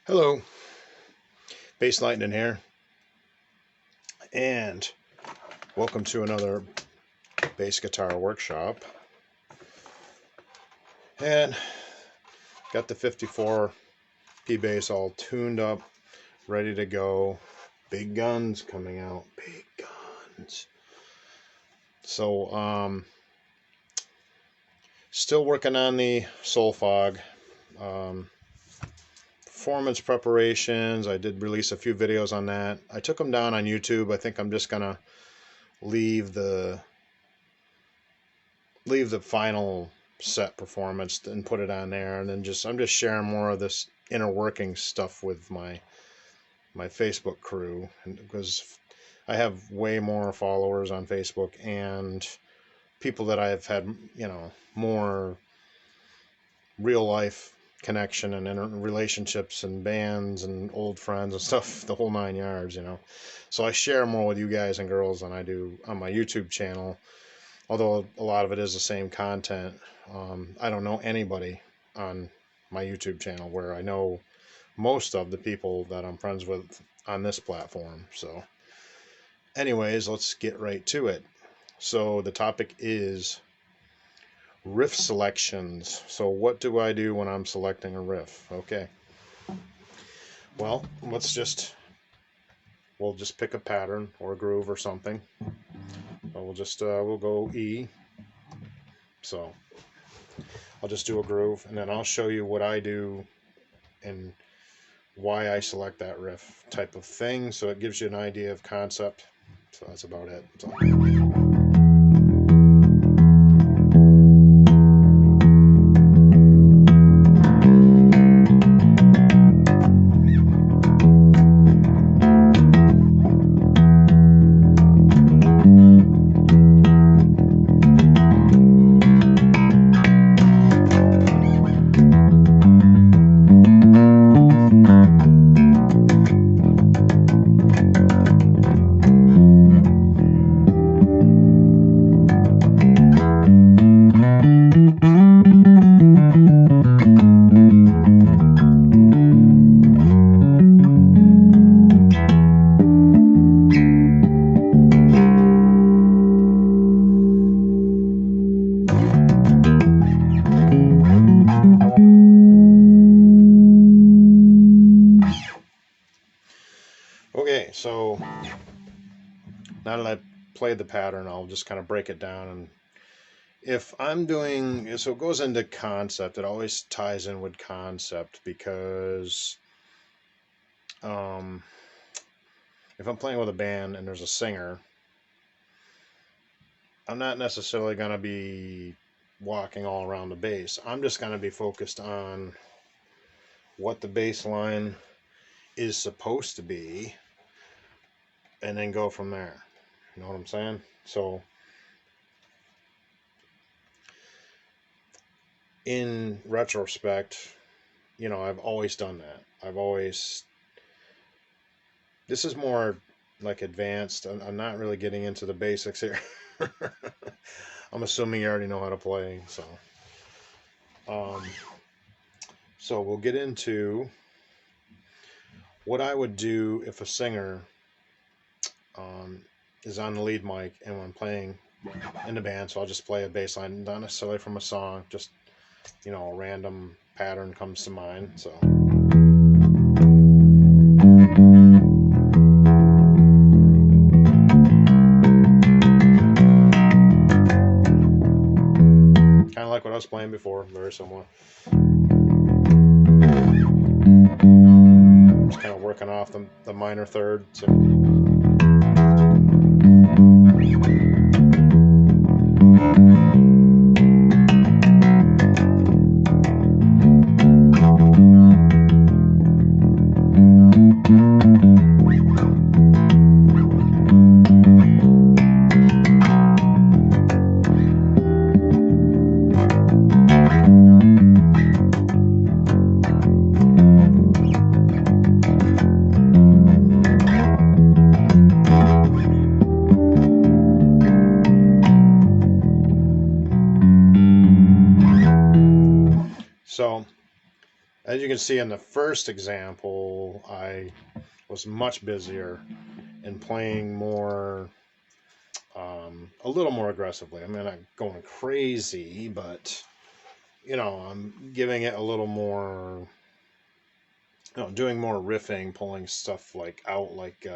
Hello, Basslightning here, and welcome to another bass guitar workshop. And got the 54 P bass all tuned up, ready to go. Big guns coming out, big guns. So, still working on the Soul Fog. Performance preparations. I did release a few videos on that. I took them down on YouTube. I think I'm just gonna leave the final set performance and put it on there, and then I'm just sharing more of this inner working stuff with my Facebook crew, because I have way more followers on Facebook and people that I've had, more real life connection and relationships and bands and old friends and stuff, the whole 9 yards, So I share more with you guys and girls than I do on my YouTube channel, although a lot of it is the same content. I don't know anybody on my YouTube channel, where I know most of the people that I'm friends with on this platform. So anyways, let's get right to it. So the topic is riff selections. So what do I do when I'm selecting a riff? Okay. Well, we'll just pick a pattern or a groove or something. We'll go E. So I'll just do a groove, and then I'll show you what I do and why I select that riff type of thing, so it gives you an idea of concept. So that's about it. So. Okay, so now that I've played the pattern, I'll just kind of break it down. And if I'm doing, so it goes into concept, it always ties in with concept, because if I'm playing with a band and there's a singer, I'm not necessarily going to be walking all around the bass. I'm just going to be focused on what the bass line is supposed to be, and then go from there. You know what I'm saying? So in retrospect, I've always done that. This is more like advanced. I'm not really getting into the basics here. I'm assuming you already know how to play. So we'll get into what I would do if a singer is on the lead mic and when I'm playing in the band. So I'll just play a bass line, not necessarily from a song, just a random pattern comes to mind. So kind of like what I was playing before, very similar. Just kind of working off the minor third. So As you can see in the first example, I was much busier and playing more, a little more aggressively. I mean, I'm not going crazy, but I'm giving it a little more, doing more riffing, pulling stuff like out, like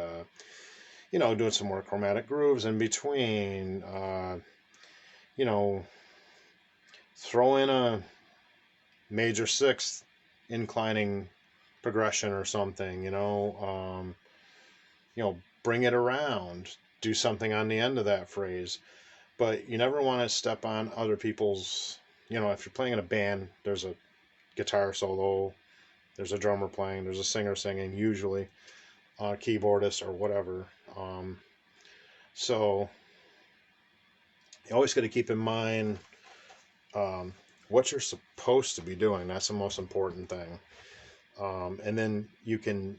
doing some more chromatic grooves in between. You know, throw in a major sixth inclining progression or something. Bring it around, do something on the end of that phrase. But you never want to step on other people's, if you're playing in a band, there's a guitar solo, there's a drummer playing, there's a singer singing, usually a keyboardist or whatever. So you always got to keep in mind what you're supposed to be doing. That's the most important thing. And then you can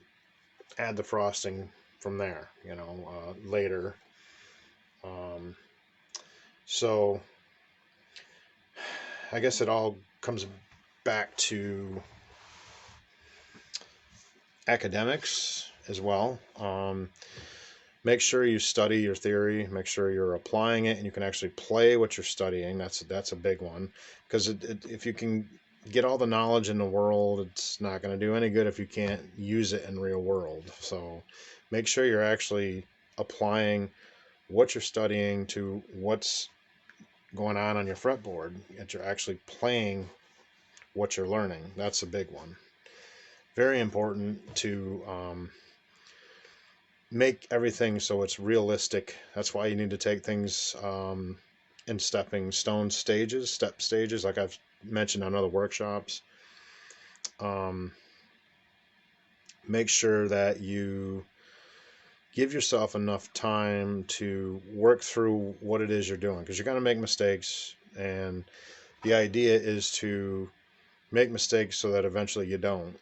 add the frosting from there, later. So I guess it all comes back to academics as well. Make sure you study your theory. Make sure you're applying it, and you can actually play what you're studying. That's a big one, because if you can get all the knowledge in the world, it's not going to do any good if you can't use it in real world. So make sure you're actually applying what you're studying to what's going on your fretboard, that you're actually playing what you're learning. That's a big one. Very important to make everything so it's realistic. That's why you need to take things in stepping stone stages, step stages, like I've mentioned on other workshops. Make sure that you give yourself enough time to work through what it is you're doing, because you're going to make mistakes, and the idea is to make mistakes so that eventually you don't.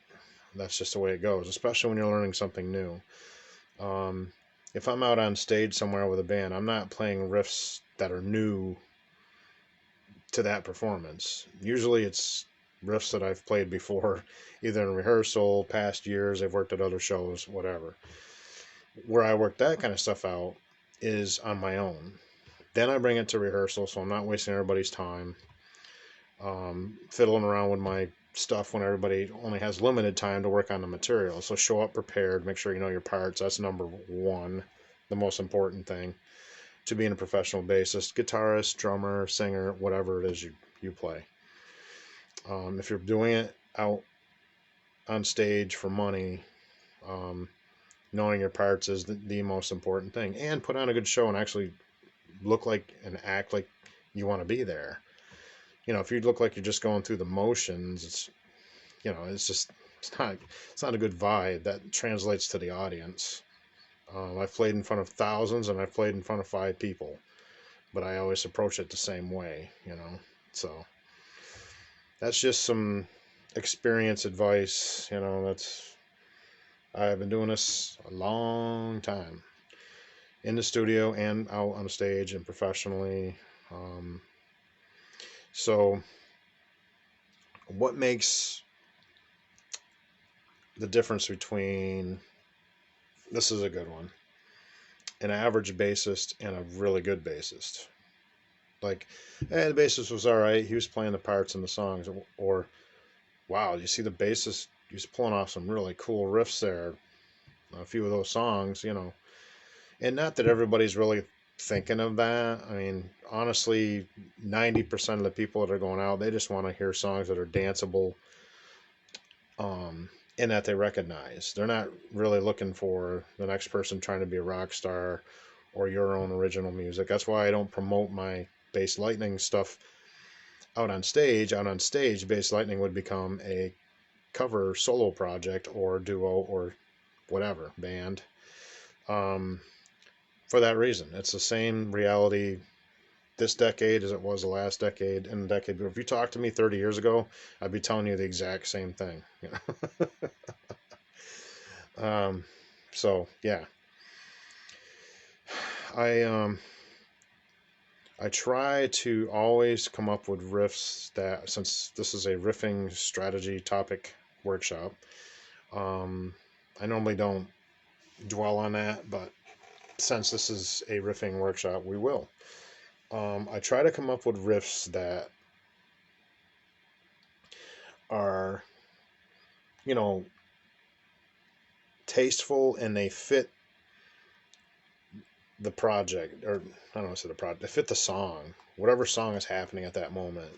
That's just the way it goes, especially when you're learning something new. If I'm out on stage somewhere with a band, I'm not playing riffs that are new to that performance. Usually it's riffs that I've played before, either in rehearsal, past years, I've worked at other shows, whatever. Where I work that kind of stuff out is on my own. Then I bring it to rehearsal, so I'm not wasting everybody's time fiddling around with my stuff when everybody only has limited time to work on the material. So show up prepared, make sure you know your parts. That's number one, the most important thing to being a professional bassist, guitarist, drummer, singer, whatever it is you play. If you're doing it out on stage for money, knowing your parts is the most important thing. And put on a good show and actually look like and act like you want to be there. If you look like you're just going through the motions, it's not a good vibe that translates to the audience. I've played in front of thousands, and I've played in front of 5 people, but I always approach it the same way, So that's just some experience advice. I've been doing this a long time, in the studio and out on stage and professionally. So what makes the difference between, this is a good one, an average bassist and a really good bassist? Like, the bassist was all right, he was playing the parts in the songs, or wow, you see the bassist, he's pulling off some really cool riffs there, a few of those songs, and not that everybody's really thinking of that. I mean, honestly, 90% of the people that are going out, they just want to hear songs that are danceable, and that they recognize. They're not really looking for the next person trying to be a rock star or your own original music. That's why I don't promote my Basslightning stuff out on stage. Out on stage, Basslightning would become a cover solo project or duo or whatever band. For that reason, it's the same reality this decade as it was the last decade and the decade. But if you talked to me 30 years ago, I'd be telling you the exact same thing. So yeah, I try to always come up with riffs that, since this is a riffing strategy topic workshop. I normally don't dwell on that, but since this is a riffing workshop, we will. I try to come up with riffs that are, you know, tasteful and they fit the project, or I don't know, say the project, they fit the song, whatever song is happening at that moment.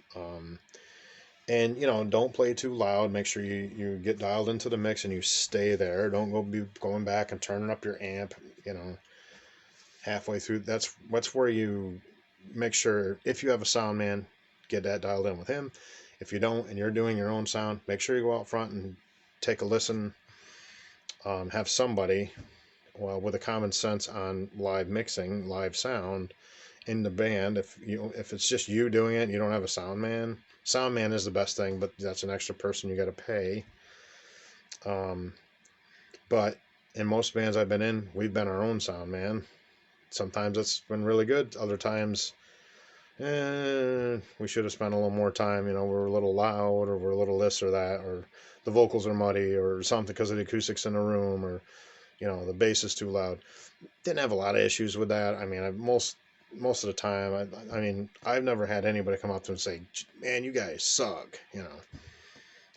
And don't play too loud. Make sure you get dialed into the mix and you stay there. Don't be going back and turning up your amp, halfway through. That's where you make sure, if you have a sound man, get that dialed in with him. If you don't and you're doing your own sound, make sure you go out front and take a listen. Have somebody, well, with a common sense on live mixing, live sound in the band. If it's just you doing it and you don't have a sound man, sound man is the best thing, but that's an extra person you got to pay. But in most bands I've been in, we've been our own sound man. Sometimes it's been really good. Other times, we should have spent a little more time. We're a little loud, or we're a little this or that, or the vocals are muddy, or something because of the acoustics in the room, or the bass is too loud. Didn't have a lot of issues with that. I mean, most of the time, I mean, I've never had anybody come up to and say, "Man, you guys suck."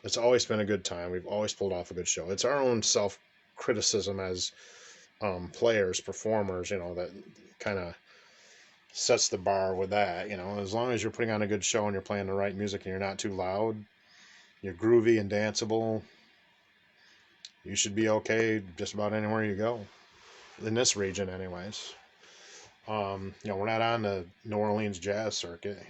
It's always been a good time. We've always pulled off a good show. It's our own self criticism as players, performers, that kind of sets the bar with that. As long as you're putting on a good show and you're playing the right music and you're not too loud, you're groovy and danceable, you should be okay just about anywhere you go in this region, anyways. We're not on the New Orleans jazz circuit,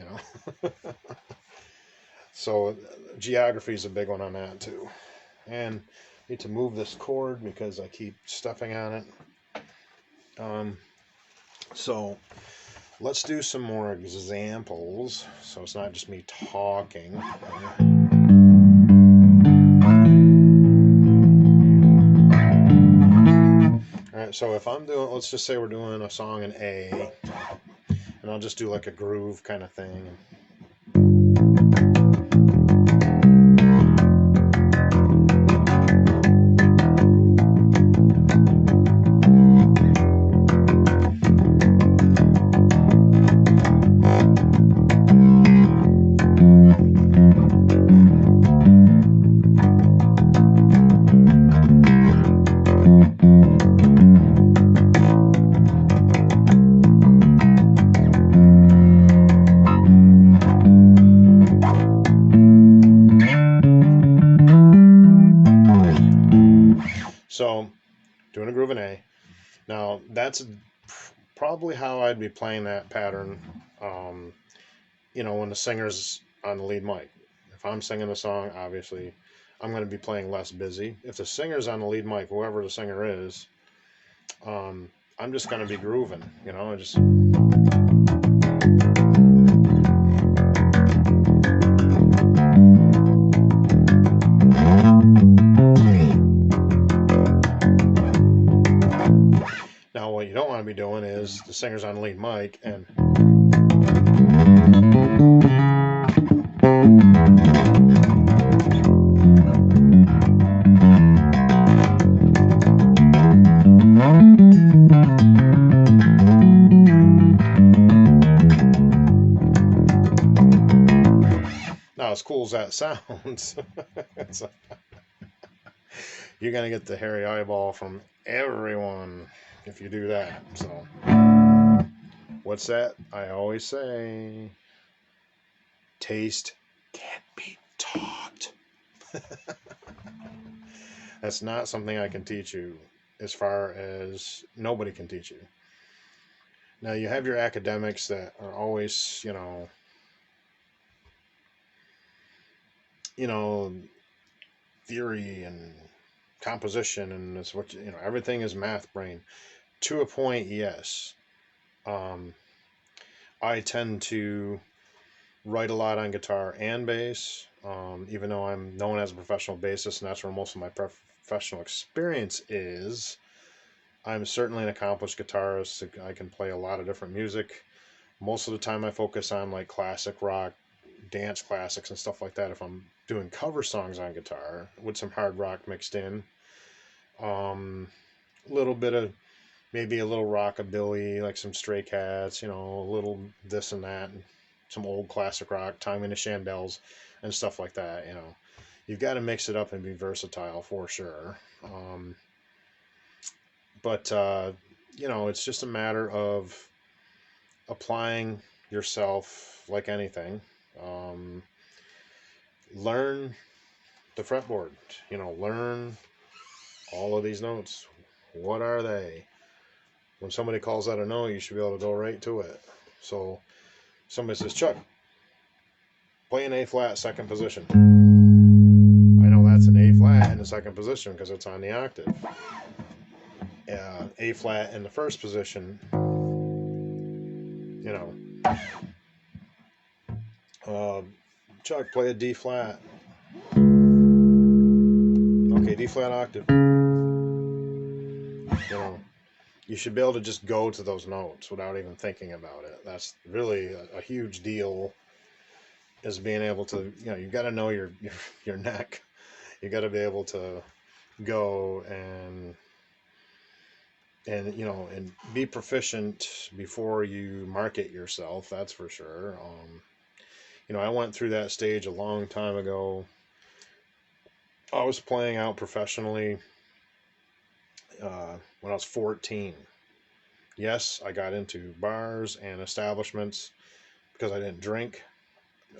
so geography is a big one on that too. And I need to move this cord because I keep stepping on it. So let's do some more examples, so it's not just me talking. All right, so if I'm doing, let's just say we're doing a song in A, and I'll just do like a groove kind of thing. So, doing a groove in A. Now, that's probably how I'd be playing that pattern, when the singer's on the lead mic. If I'm singing a song, obviously, I'm going to be playing less busy. If the singer's on the lead mic, whoever the singer is, I'm just going to be grooving, just... Now, what you don't want to be doing is the singer's on the lead mic and now, as cool as that sounds, you're going to get the hairy eyeball from everyone if you do that. So, what's that? I always say, taste can't be taught. That's not something I can teach you, as far as nobody can teach you. Now, you have your academics that are always, theory and composition, and it's what everything is math brain. To a point, yes. I tend to write a lot on guitar and bass, even though I'm known as a professional bassist, and that's where most of my professional experience is. I'm certainly an accomplished guitarist. I can play a lot of different music. Most of the time I focus on like classic rock, dance classics and stuff like that. If I'm doing cover songs on guitar with some hard rock mixed in, a little bit of maybe a little rockabilly, like some Stray Cats, a little this and that, and some old classic rock, Time in the Shandels, and stuff like that. You've got to mix it up and be versatile for sure. But it's just a matter of applying yourself like anything. Um, Learn the fretboard. Learn all of these notes. What are they? When somebody calls out a note, you should be able to go right to it. So somebody says, Chuck, play an A flat second position. I know that's an A flat in the second position because it's on the octave. A flat in the first position, Chuck, play a D flat. Okay, D flat octave. You should be able to just go to those notes without even thinking about it. That's really a huge deal, is being able to, you've got to know your neck. You got to be able to go and be proficient before you market yourself. That's for sure. I went through that stage a long time ago. I was playing out professionally when I was 14. Yes, I got into bars and establishments because I didn't drink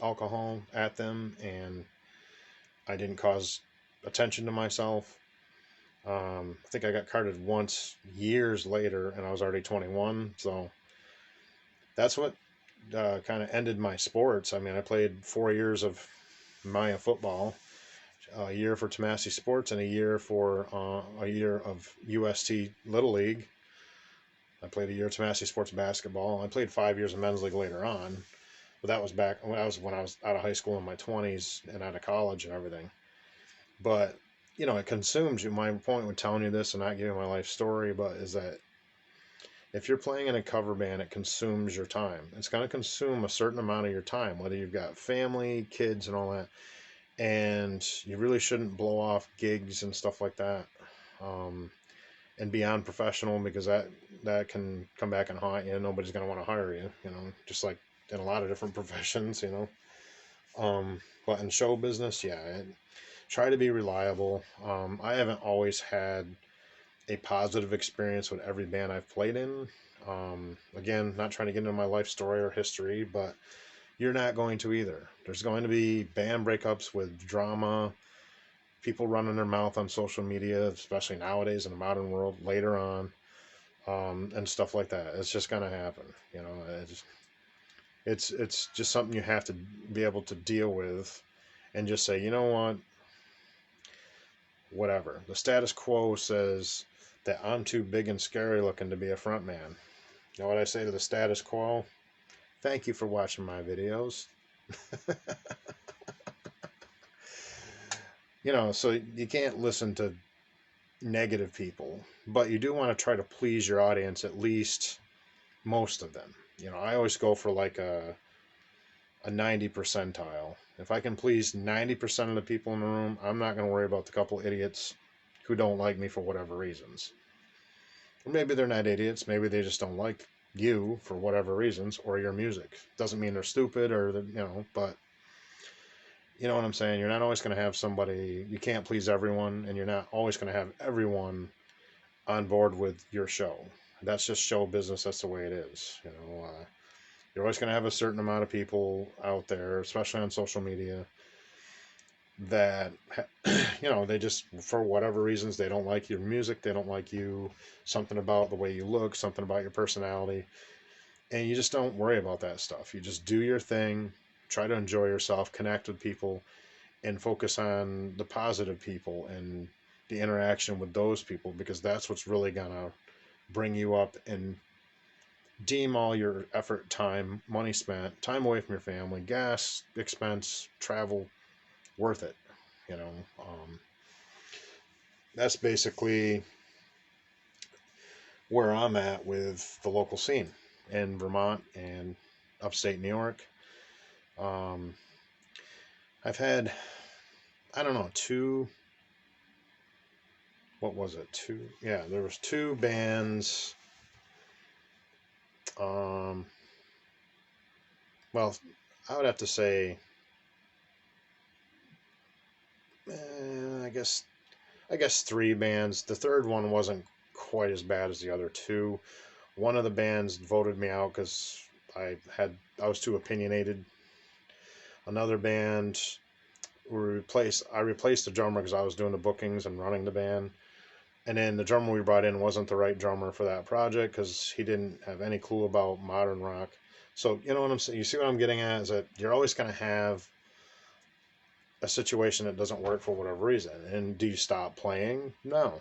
alcohol at them and I didn't cause attention to myself. I think I got carded once years later and I was already 21. So that's what kind of ended my sports. I mean, I played 4 years of Maya football, a year for Tomasi Sports, and a year of UST Little League. I played a year of Tomasi Sports basketball. I played 5 years of men's league later on, but that was back when I was out of high school in my 20s and out of college and everything. But it consumes you. My point with telling you this and not giving my life story, but is that if you're playing in a cover band, it consumes your time. It's going to consume a certain amount of your time, whether you've got family, kids, and all that. And you really shouldn't blow off gigs and stuff like that, and be unprofessional, because that can come back and haunt you. Nobody's going to want to hire you, just like in a lot of different professions, But in show business, yeah, try to be reliable. I haven't always had a positive experience with every band I've played in. Again, not trying to get into my life story or history, but you're not going to either. There's going to be band breakups with drama, people running their mouth on social media, especially nowadays in the modern world, later on, and stuff like that. It's just going to happen. It's just something you have to be able to deal with and just say, whatever. The status quo says that I'm too big and scary looking to be a front man. You know what I say to the status quo? Thank you for watching my videos. So you can't listen to negative people, but you do want to try to please your audience, at least most of them. I always go for like a 90 percentile. If I can please 90% of the people in the room, I'm not going to worry about the couple idiots who don't like me for whatever reasons. Or maybe they're not idiots. Maybe they just don't like you for whatever reasons, or your music. Doesn't mean they're stupid or, but you know what I'm saying? You're not always going to have somebody, you can't please everyone, and you're not always going to have everyone on board with your show. That's just show business. That's the way it is. You're always going to have a certain amount of people out there, especially on social media, that, they just, for whatever reasons, they don't like your music, they don't like you, something about the way you look, something about your personality, and you just don't worry about that stuff. You just do your thing, try to enjoy yourself, connect with people, and focus on the positive people and the interaction with those people, because that's what's really going to bring you up and deem all your effort, time, money spent, time away from your family, gas expense, travel, worth it. That's basically where I'm at with the local scene in Vermont and upstate New York. I've had, I don't know, two, what was it? Two, yeah, there was two bands. Um, well, I would have to say, I guess three bands. The third one wasn't quite as bad as the other two. One of the bands voted me out because I was too opinionated. Another band I replaced the drummer because I was doing the bookings and running the band. And then the drummer we brought in wasn't the right drummer for that project because he didn't have any clue about modern rock. So you know what I'm saying? You see what I'm getting at is that you're always going to have a situation that doesn't work for whatever reason. And do you stop playing? No.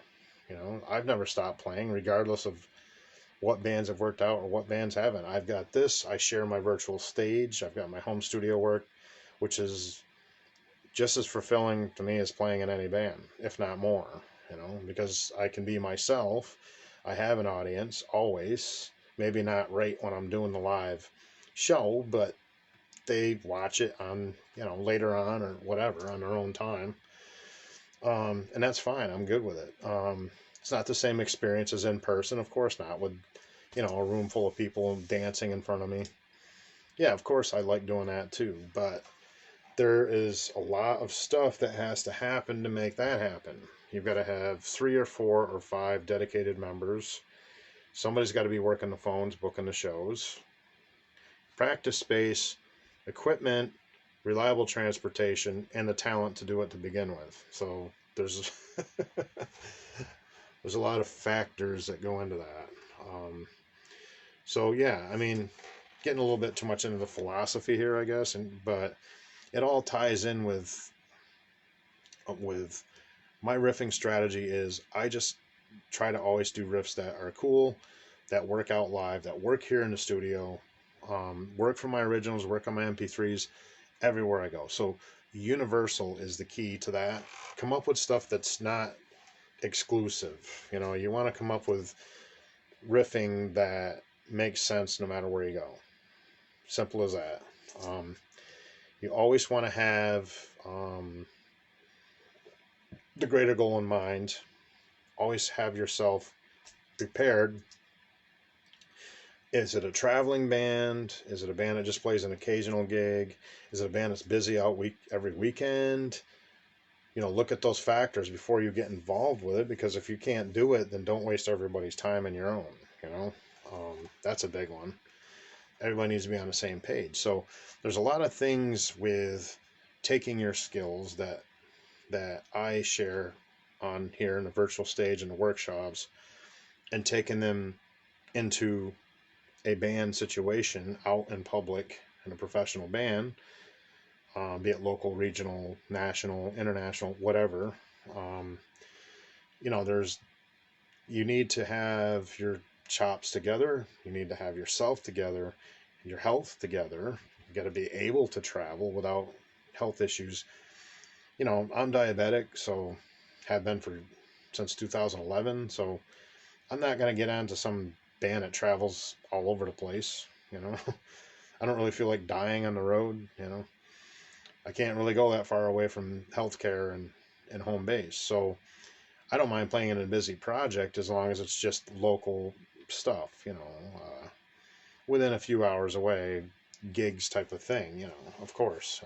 I've never stopped playing, regardless of what bands have worked out or what bands haven't. I've got this. I share my virtual stage. I've got my home studio work, which is just as fulfilling to me as playing in any band, if not more. Because I can be myself. I have an audience always. Maybe not right when I'm doing the live show, but they watch it on, later on or whatever on their own time. And that's fine. I'm good with it. It's not the same experience as in person, of course not, with, a room full of people dancing in front of me. Yeah, of course I like doing that too, but there is a lot of stuff that has to happen to make that happen. You've got to have 3 or 4 or 5 dedicated members. Somebody's got to be working the phones, booking the shows. Practice space, equipment, reliable transportation, and the talent to do it to begin with. So there's there's a lot of factors that go into that. So yeah, I mean, getting a little bit too much into the philosophy here, I guess, but it all ties in with my riffing strategy. Is I just try to always do riffs that are cool, that work out live, that work here in the studio, work for my originals, work on my MP3s, everywhere I go. So universal is the key to that. Come up with stuff that's not exclusive. You want to come up with riffing that makes sense no matter where you go. Simple as that. You always want to have the greater goal in mind. Always have yourself prepared. Is it a traveling band? Is it a band that just plays an occasional gig? Is it a band that's busy every weekend? Look at those factors before you get involved with it, because if you can't do it, then don't waste everybody's time and your own. That's a big one. Everybody needs to be on the same page. So there's a lot of things with taking your skills that I share on here in the virtual stage and the workshops, and taking them into a band situation out in public in a professional band, be it local, regional, national, international, whatever. You need to have your chops together. You need to have yourself together, your health together. You got to be able to travel without health issues. I'm diabetic, so have been since 2011. So I'm not going to get onto some band that travels all over the place. I don't really feel like dying on the road. I can't really go that far away from healthcare and home base. So I don't mind playing in a busy project as long as it's just local stuff, within a few hours away, gigs type of thing, of course.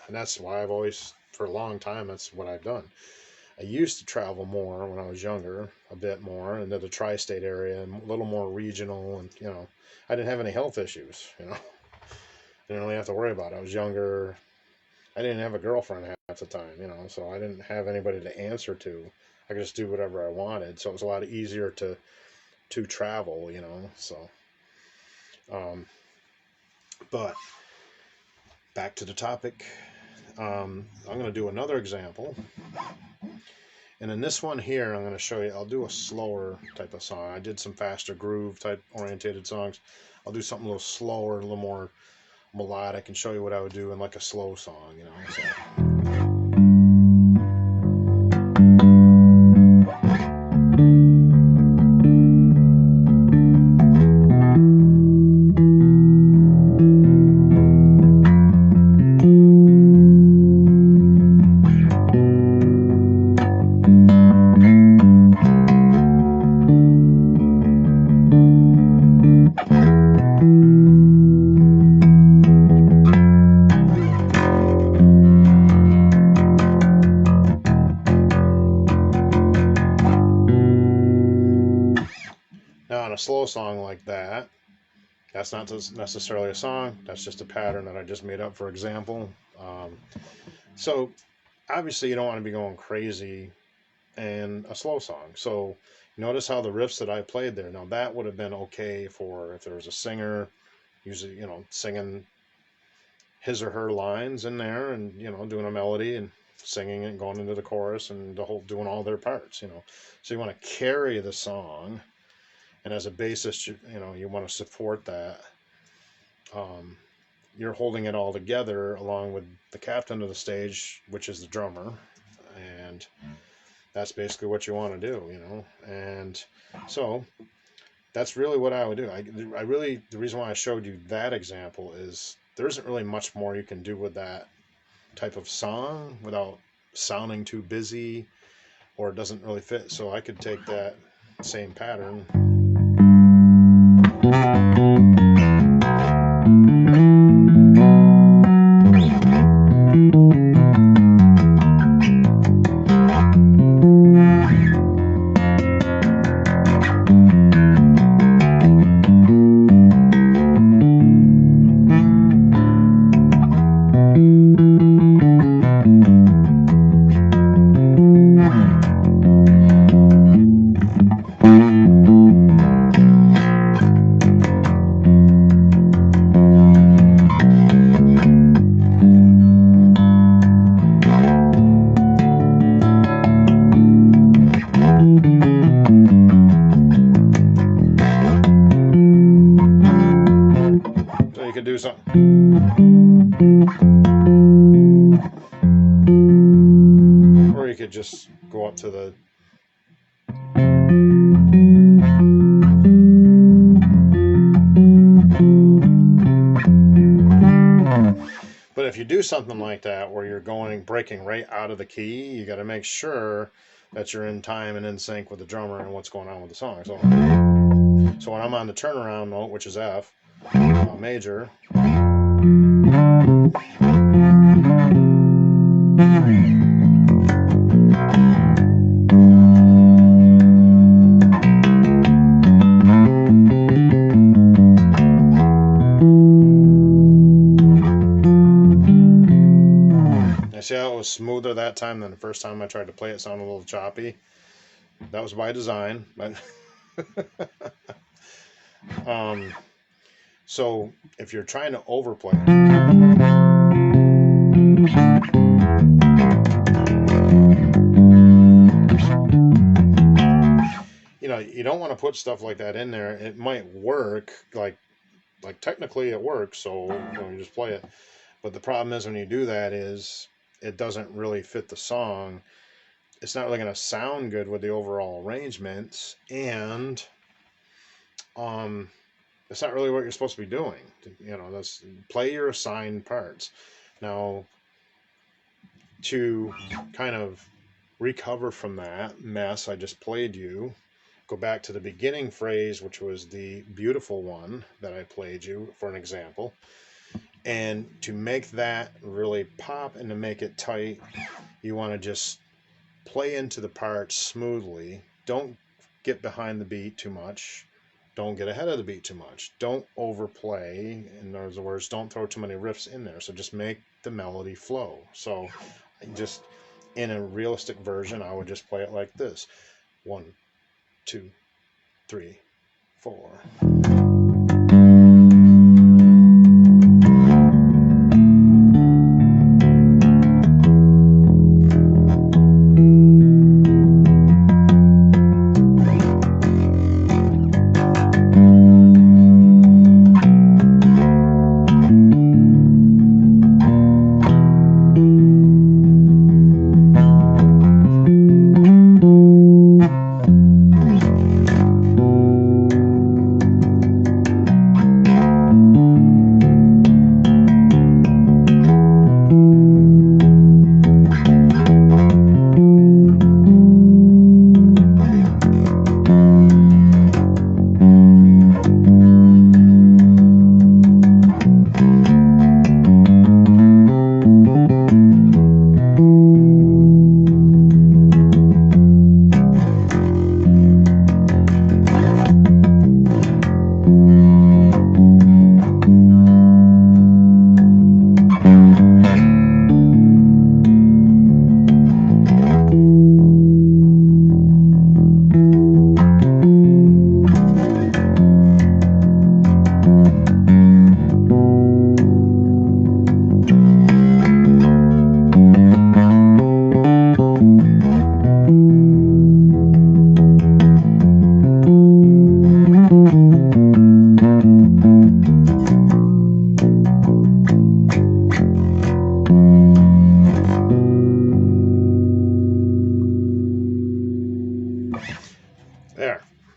And that's why I've always, for a long time, that's what I've done. I used to travel more when I was younger, a bit more into the tri-state area and a little more regional, and I didn't have any health issues. Didn't really have to worry about it. I was younger. I didn't have a girlfriend half the time, so I didn't have anybody to answer to. I could just do whatever I wanted, so it was a lot easier to travel, so but back to the topic. I'm going to do another example. And in this one here, I'm going to show you, I'll do a slower type of song. I did some faster groove type orientated songs. I'll do something a little slower, a little more melodic, and show you what I would do in like a slow song, So. on a slow song like that, that's not necessarily a song. That's just a pattern that I just made up for example. So obviously you don't want to be going crazy in a slow song. So notice how the riffs that I played there. Now that would have been okay for if there was a singer, usually, singing his or her lines in there and, doing a melody and singing and going into the chorus and doing all their parts, So you want to carry the song. And as a bassist, you want to support that. You're holding it all together along with the captain of the stage, which is the drummer. And that's basically what you want to do, And so that's really what I would do. The reason why I showed you that example is there isn't really much more you can do with that type of song without sounding too busy or it doesn't really fit. So I could take that same pattern. You could do something. Or you could just go up to the But if you do something like that where you're breaking right out of the key, you got to make sure that you're in time and in sync with the drummer and what's going on with the song. So when I'm on the turnaround note, which is F major, see how it was smoother that time than the first time I tried to play it. Sounded a little choppy. That was by design. But so if you're trying to overplay, you don't want to put stuff like that in there. It might work, like technically it works, so you just play it. But the problem is when you do that is it doesn't really fit the song. It's not really going to sound good with the overall arrangements, and it's not really what you're supposed to be doing. That's play your assigned parts. Now, to kind of recover from that mess I just played you, go back to the beginning phrase, which was the beautiful one that I played you for an example. And to make that really pop and to make it tight, you want to just play into the parts smoothly. Don't get behind the beat too much. Don't get ahead of the beat too much. Don't overplay. In other words, don't throw too many riffs in there. So just make the melody flow. So just in a realistic version, I would just play it like this. 1, 2, 3, 4.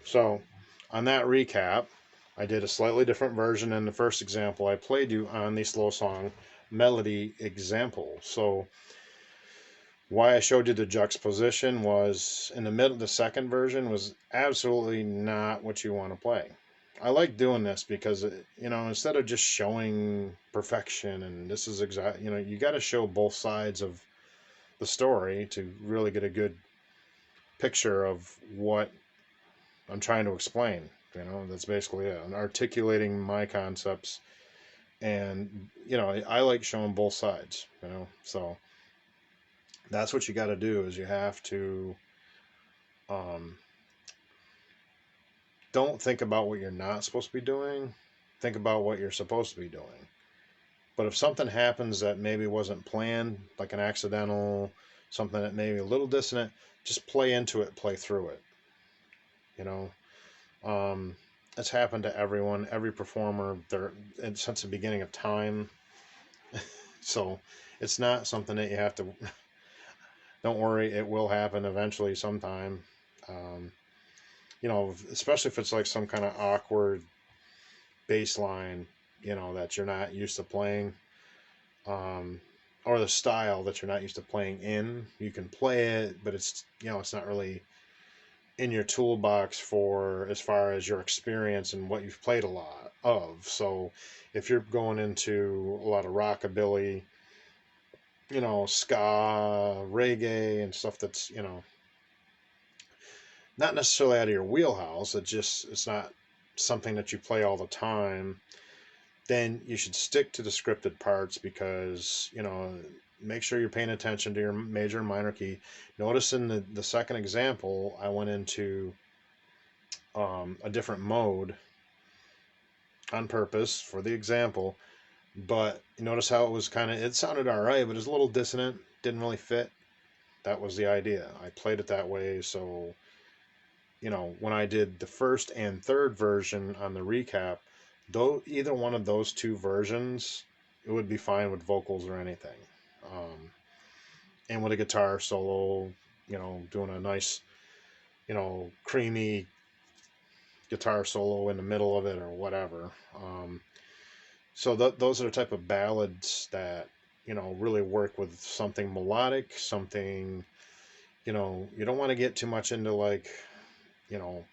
So on that recap, I did a slightly different version than the first example I played you on the slow song melody example. So why I showed you the juxtaposition was in the middle. The second version was absolutely not what you want to play. I like doing this because instead of just showing perfection and this is exact, you got to show both sides of the story to really get a good picture of what I'm trying to explain. That's basically it. I'm articulating my concepts, and I like showing both sides. So that's what you got to do is you have to um, don't think about what you're not supposed to be doing. Think about what you're supposed to be doing. But if something happens that maybe wasn't planned, like an accidental, something that may be a little dissonant, just play into it, play through it. You know, it's happened to everyone, every performer there since the beginning of time. So it's not something that you have to. Don't worry, it will happen eventually, sometime. Um, especially if it's like some kind of awkward bass line, that you're not used to playing, um, or the style that you're not used to playing in. You can play it, but it's not really in your toolbox for as far as your experience and what you've played a lot of. So if you're going into a lot of rockabilly, ska, reggae, and stuff that's, not necessarily out of your wheelhouse, it's not something that you play all the time, then you should stick to the scripted parts because, make sure you're paying attention to your major and minor key. Notice in the second example, I went into a different mode on purpose for the example, but notice how it sounded all right, but it was a little dissonant, didn't really fit. That was the idea. I played it that way, so when I did the first and third version on the recap, though either one of those two versions, it would be fine with vocals or anything. And with a guitar solo, doing a nice, creamy guitar solo in the middle of it or whatever. So those are the type of ballads that, really work with something melodic, something, you don't want to get too much into like, you know,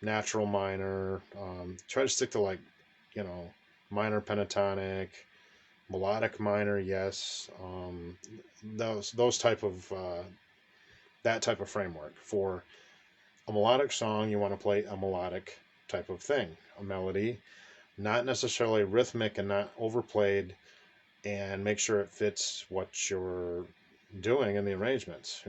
natural minor. Try to stick to like, minor pentatonic, melodic minor, yes. Those type of that type of framework for a melodic song. You want to play a melodic type of thing, a melody, not necessarily rhythmic and not overplayed, and make sure it fits what you're doing in the arrangements.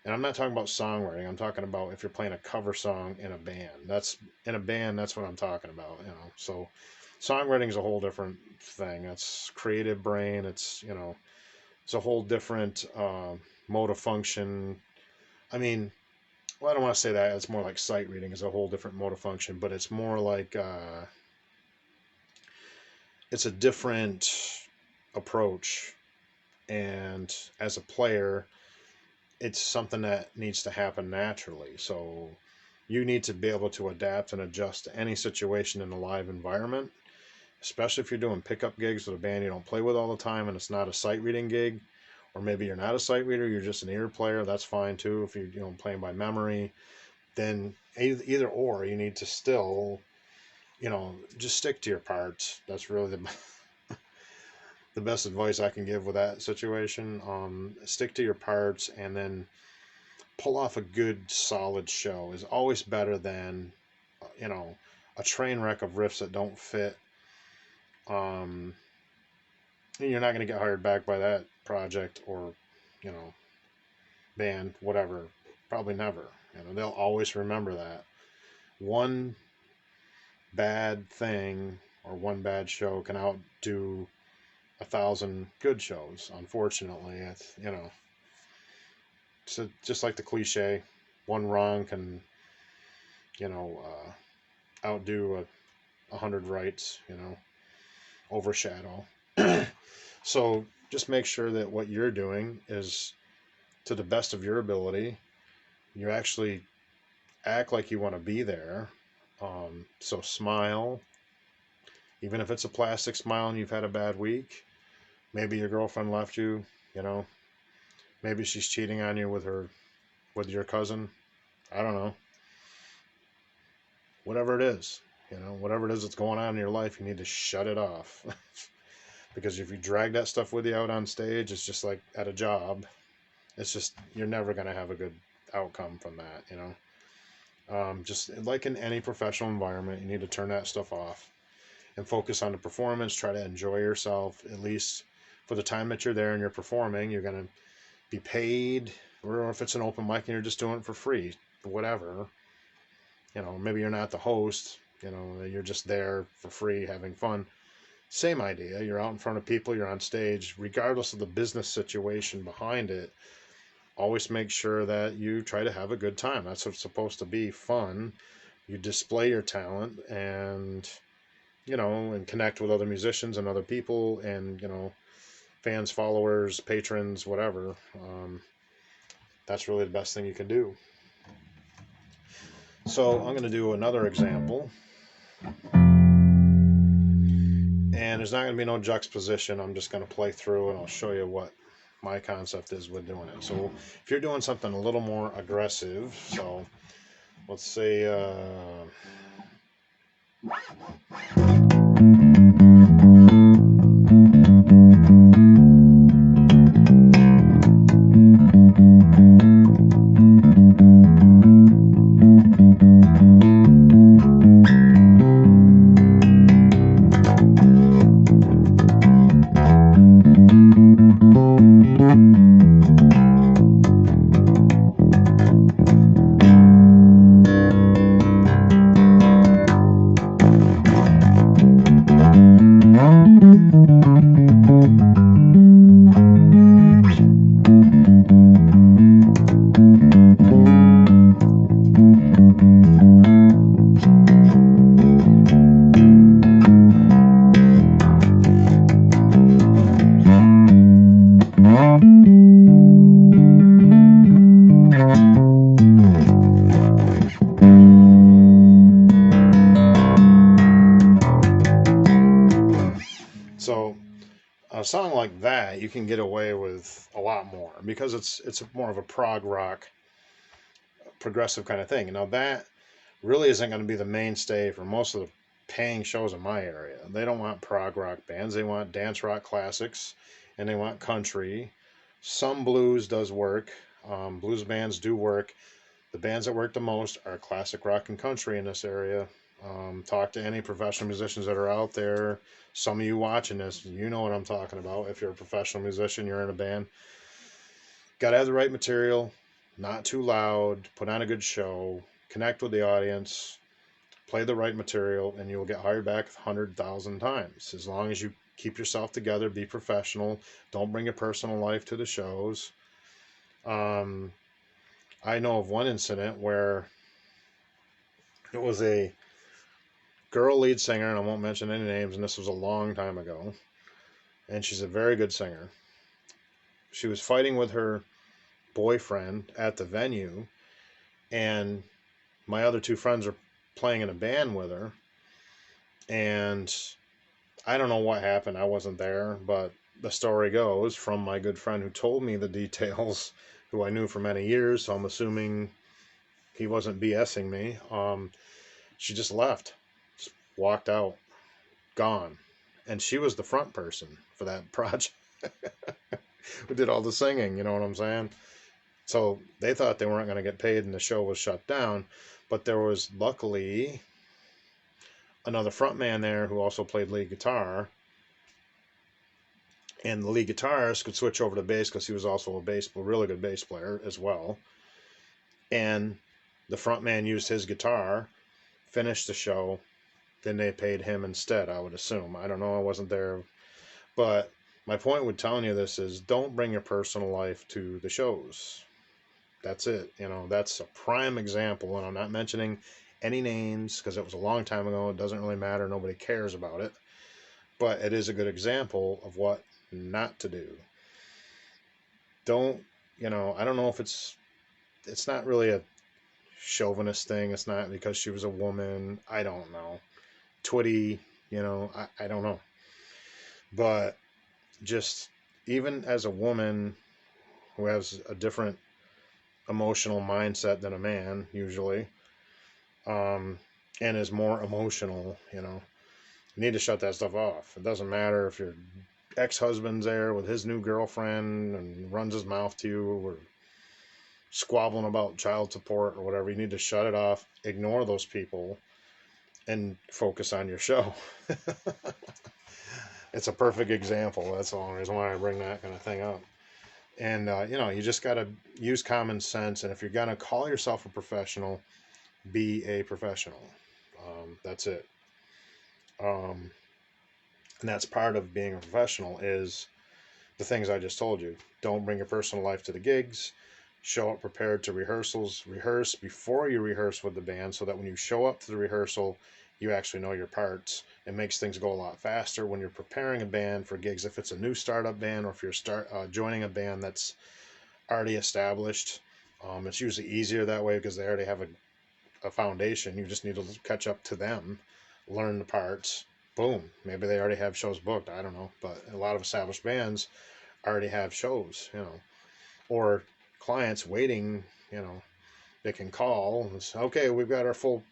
And I'm not talking about songwriting. I'm talking about if you're playing a cover song in a band. That's what I'm talking about. So songwriting is a whole different thing. That's creative brain. It's a whole different mode of function. I mean, well, I don't want to say that. It's more like sight reading is a whole different mode of function, but it's more like it's a different approach. And as a player, it's something that needs to happen naturally. So you need to be able to adapt and adjust to any situation in a live environment, especially if you're doing pickup gigs with a band you don't play with all the time and it's not a sight reading gig, or maybe you're not a sight reader, you're just an ear player. That's fine too. If you're playing by memory, then either or, you need to still, just stick to your parts. That's really the best advice I can give with that situation. Stick to your parts, and then pull off a good solid show is always better than a train wreck of riffs that don't fit. You're not going to get hired back by that project or band, whatever. Probably never. They'll always remember that one bad thing or one bad show can outdo 1,000 good shows. Unfortunately, so just like the cliche, one wrong can outdo 100 rights. Overshadow. So just make sure that what you're doing is to the best of your ability. You're actually act like you want to be there. So smile, even if it's a plastic smile and you've had a bad week. Maybe your girlfriend left you, you know. Maybe she's cheating on you with your cousin. I don't know. Whatever it is, whatever it is that's going on in your life, you need to shut it off. Because if you drag that stuff with you out on stage, it's just like at a job. It's just, you're never going to have a good outcome from that. Just like in any professional environment, you need to turn that stuff off and focus on the performance. Try to enjoy yourself, at least for the time that you're there and you're performing. You're going to be paid, or if it's an open mic and you're just doing it for free, whatever. Maybe you're not the host, you're just there for free having fun. Same idea. You're out in front of people, you're on stage, regardless of the business situation behind it. Always make sure that you try to have a good time. That's what it's supposed to be, fun. You display your talent and, and connect with other musicians and other people and, fans, followers, patrons, whatever. That's really the best thing you can do. So I'm going to do another example. And there's not going to be no juxtaposition. I'm just going to play through and I'll show you what my concept is with doing it. So if you're doing something a little more aggressive, so let's say so a song like that, you can get away with a lot more because it's more of a prog rock, progressive kind of thing. Now that really isn't going to be the mainstay for most of the paying shows in my area. They don't want prog rock bands. They want dance rock classics, and they want country. Some blues does work. Blues bands do work. The bands that work the most are classic rock and country in this area. Talk to any professional musicians that are out there. Some of you watching this, you know what I'm talking about. If you're a professional musician, you're in a band. Got to have the right material, not too loud, put on a good show, connect with the audience, play the right material, and you'll get hired back 100,000 times. As long as you keep yourself together, be professional, don't bring your personal life to the shows. I know of one incident where it was a girl lead singer, and I won't mention any names, and this was a long time ago, and she's a very good singer. She was fighting with her boyfriend at the venue, and my other two friends are playing in a band with her, and I don't know what happened. I wasn't there, but the story goes from my good friend who told me the details, who I knew for many years, so I'm assuming he wasn't BSing me. She just left, just walked out, gone. And she was the front person for that project who did all the singing, you know what I'm saying? So they thought they weren't going to get paid and the show was shut down. But there was luckily another front man there who also played lead guitar. And the lead guitarist could switch over to bass because he was also a really good bass player as well. And the front man used his guitar, finished the show, then they paid him instead, I would assume. I don't know, I wasn't there. But my point with telling you this is don't bring your personal life to the shows. That's it. That's a prime example, and I'm not mentioning any names because it was a long time ago. It doesn't really matter. Nobody cares about it. But it is a good example of what not to do. Don't, I don't know if it's not really a chauvinist thing. It's not because she was a woman. I don't know. Twitty, I don't know. But just even as a woman who has a different emotional mindset than a man usually, and is more emotional, you need to shut that stuff off. It doesn't matter if your ex-husband's there with his new girlfriend and runs his mouth to you, or squabbling about child support or whatever. You need to shut it off, ignore those people, and focus on your show. It's a perfect example. That's the only reason why I bring that kind of thing up. And, you just got to use common sense. And if you're going to call yourself a professional, be a professional. That's it. And that's part of being a professional is the things I just told you. Don't bring your personal life to the gigs. Show up prepared to rehearsals. Rehearse before you rehearse with the band so that when you show up to the rehearsal, you actually know your parts. It makes things go a lot faster when you're preparing a band for gigs. If it's a new startup band or if you're joining a band that's already established, it's usually easier that way because they already have a foundation. You just need to catch up to them, learn the parts. Boom. Maybe they already have shows booked. I don't know. But a lot of established bands already have shows, or clients waiting, they can call and say, okay, we've got our full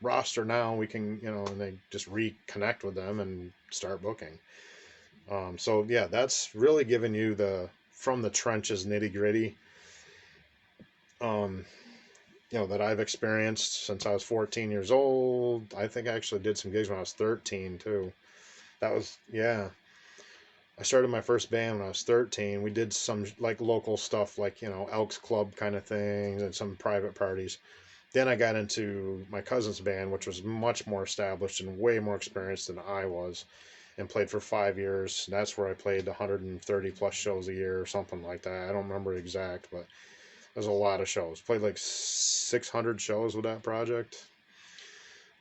roster now. We can, and they just reconnect with them and start booking. So yeah, that's really giving you the from the trenches nitty gritty. That I've experienced since I was 14 years old. I think I actually did some gigs when I was 13 too. That was, yeah. I started my first band when I was 13. We did some like local stuff, like, Elks Club kind of things and some private parties. Then I got into my cousin's band, which was much more established and way more experienced than I was, and played for 5 years. That's where I played 130 plus shows a year or something like that. I don't remember exact, but there's a lot of shows. Played like 600 shows with that project.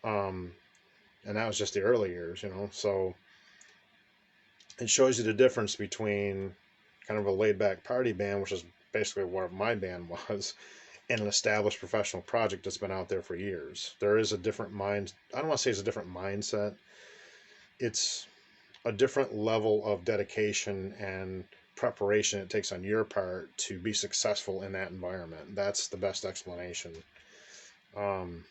And that was just the early years, So it shows you the difference between kind of a laid-back party band, which is basically what my band was, and an established professional project that's been out there for years. There is a different mind. I don't want to say it's a different mindset. It's a different level of dedication and preparation it takes on your part to be successful in that environment. That's the best explanation. And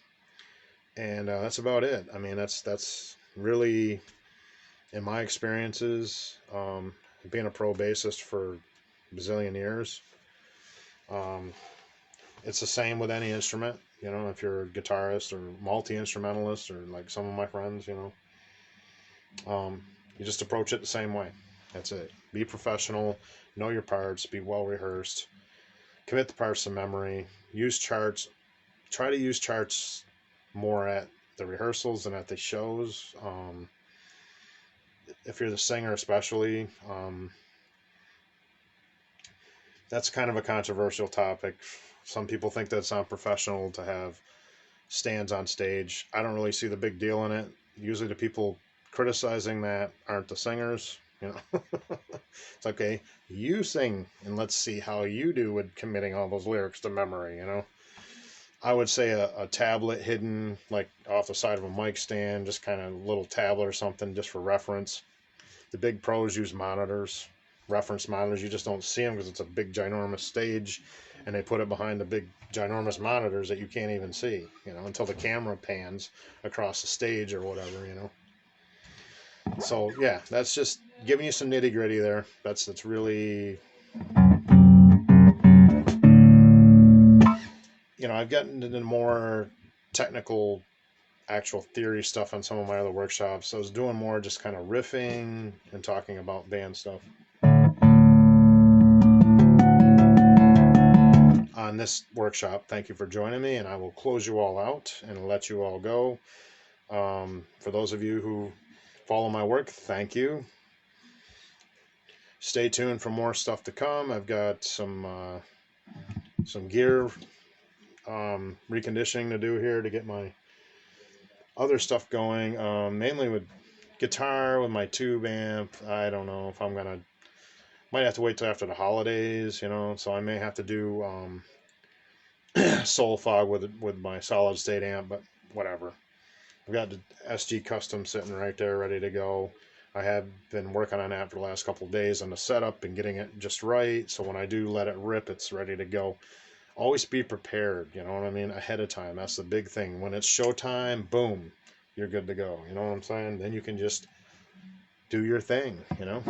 that's about it. I mean, that's really, in my experiences, being a pro bassist for a bazillion years, it's the same with any instrument. If you're a guitarist or multi-instrumentalist or like some of my friends, you just approach it the same way. That's it. Be professional, know your parts, be well rehearsed, commit the parts to memory, use charts. Try to use charts more at the rehearsals than at the shows. If you're the singer especially, that's kind of a controversial topic. Some people think that it's not professional to have stands on stage. I don't really see the big deal in it. Usually the people criticizing that aren't the singers. It's okay, you sing and let's see how you do with committing all those lyrics to memory. I would say a tablet hidden like off the side of a mic stand, just kind of a little tablet or something just for reference. The big pros use monitors, reference monitors. You just don't see them because it's a big ginormous stage and they put it behind the big ginormous monitors that you can't even see, until the camera pans across the stage or whatever. So yeah, that's just giving you some nitty gritty there. That's really, I've gotten into more technical, actual theory stuff on some of my other workshops. I was doing more just kind of riffing and talking about band stuff. On this workshop, thank you for joining me, and I will close you all out and let you all go. For those of you who follow my work, thank you. Stay tuned for more stuff to come. I've got some gear reconditioning to do here to get my other stuff going, mainly with guitar, with my tube amp. I don't know if I'm gonna, might have to wait till after the holidays, so I may have to do soul fog with my solid state amp, but whatever. I've got the SG Custom sitting right there ready to go. I have been working on that for the last couple of days on the setup and getting it just right, so when I do let it rip, it's ready to go. Always be prepared, you know what I mean, ahead of time. That's the big thing. When it's showtime, boom, you're good to go. You know what I'm saying? Then you can just do your thing, you know?